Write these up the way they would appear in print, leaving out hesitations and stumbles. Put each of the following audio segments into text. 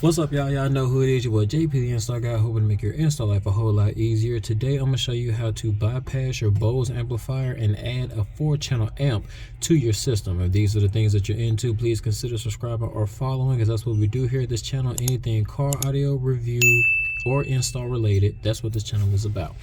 What's up, y'all? Y'all know who it is. Your boy JP, the install guy, hoping to make your install life a whole lot easier. Today, I'm going to show you how to bypass your Bose amplifier and add a 4-channel amp to your system. If these are the things that you're into, please consider subscribing or following, because that's what we do here at this channel. Anything car audio review or install related, that's what this channel is about.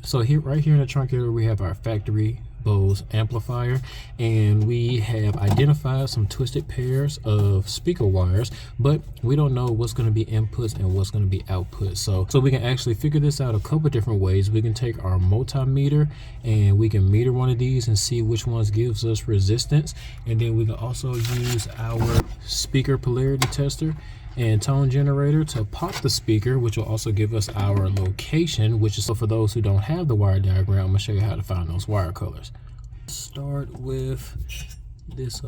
So right here in the trunk area, we have our factory Bose amplifier, and we have identified some twisted pairs of speaker wires, but we don't know what's going to be inputs and what's going to be outputs. So we can actually figure this out a couple different ways. We can take our multimeter and we can meter one of these and see which ones gives us resistance, and then we can also use our speaker polarity tester and tone generator to pop the speaker, which will also give us our location, which is, so for those who don't have the wire diagram, I'm gonna show you how to find those wire colors. Start with this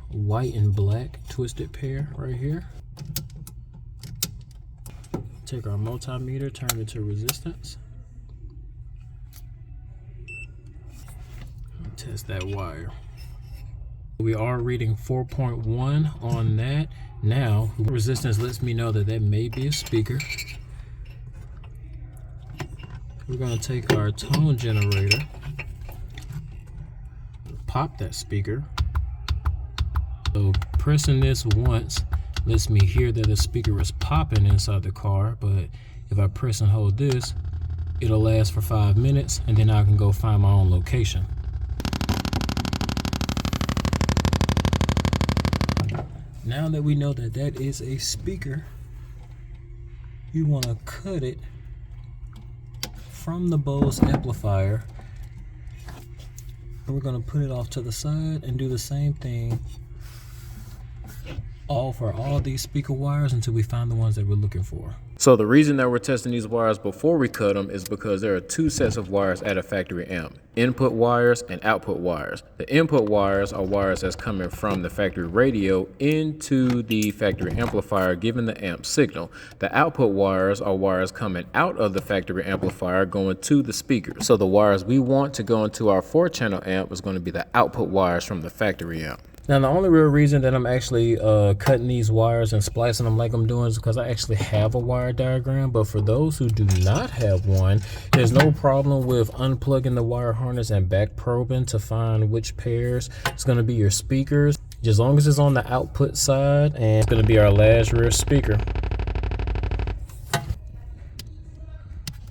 white and black twisted pair right here. Take our multimeter, turn it to resistance. Test that wire. We are reading 4.1 on that. Now, resistance lets me know that may be a speaker. We're going to take our tone generator, pop that speaker. So pressing this once lets me hear that the speaker is popping inside the car, but if I press and hold this, it'll last for 5 minutes, and then I can go find my own location. Now that we know that is a speaker, you want to cut it from the Bose amplifier, and we're going to put it off to the side and do the same thing for all these speaker wires until we find the ones that we're looking for. So the reason that we're testing these wires before we cut them is because there are two sets of wires at a factory amp: input wires and output wires. The input wires are wires that's coming from the factory radio into the factory amplifier, giving the amp signal. The output wires are wires coming out of the factory amplifier going to the speaker. So the wires we want to go into our 4-channel amp is going to be the output wires from the factory amp. Now, the only real reason that I'm actually cutting these wires and splicing them like I'm doing is because I actually have a wire diagram. But for those who do not have one, there's no problem with unplugging the wire harness and back probing to find which pairs is going to be your speakers, as long as it's on the output side, and it's going to be our last rear speaker.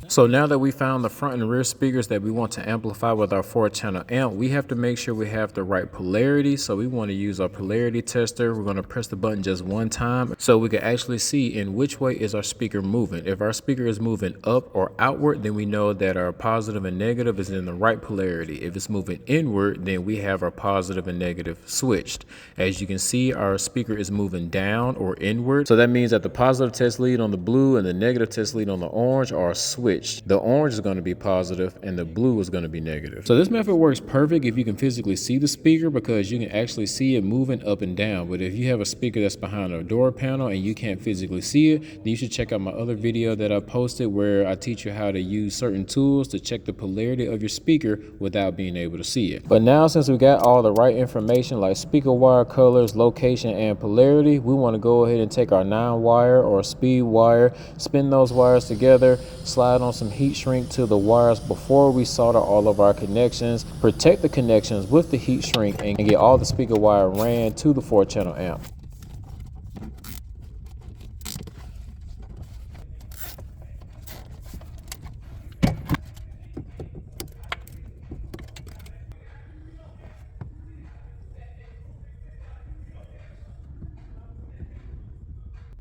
So now that we found the front and rear speakers that we want to amplify with our 4-channel amp, we have to make sure we have the right polarity. So we want to use our polarity tester. We're going to press the button just one time so we can actually see in which way is our speaker moving. If our speaker is moving up or outward, then we know that our positive and negative is in the right polarity. If it's moving inward, then we have our positive and negative switched. As you can see, our speaker is moving down or inward. So that means that the positive test lead on the blue and the negative test lead on the orange are switched. The orange is going to be positive and the blue is going to be negative. So this method works perfect if you can physically see the speaker, because you can actually see it moving up and down. But if you have a speaker that's behind a door panel and you can't physically see it, then you should check out my other video that I posted where I teach you how to use certain tools to check the polarity of your speaker without being able to see it. But now, since we got all the right information like speaker wire colors, location, and polarity, we want to go ahead and take our 9-wire or speed wire, spin those wires together, slide on some heat shrink to the wires before we solder all of our connections, protect the connections with the heat shrink, and get all the speaker wire ran to the 4-channel amp.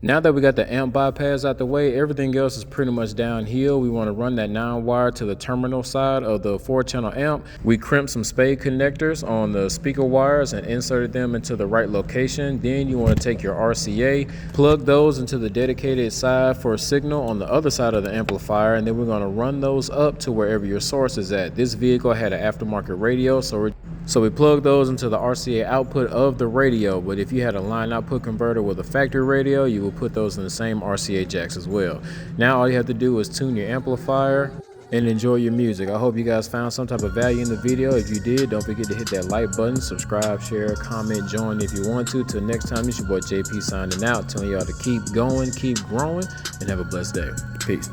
Now that we got the amp bypass out the way, everything else is pretty much downhill. We want to run that 9-wire to the terminal side of the 4-channel amp. We crimped some spade connectors on the speaker wires and inserted them into the right location. Then you want to take your RCA, plug those into the dedicated side for a signal on the other side of the amplifier, and then we're going to run those up to wherever your source is at. This vehicle had an aftermarket radio, so we plug those into the RCA output of the radio. But if you had a line output converter with a factory radio, you will put those in the same RCA jacks as well. Now all you have to do is tune your amplifier and enjoy your music. I hope you guys found some type of value in the video. If you did, don't forget to hit that like button, subscribe, share, comment, join if you want to. Till next time, it's your boy JP signing out, telling y'all to keep going, keep growing, and have a blessed day. Peace.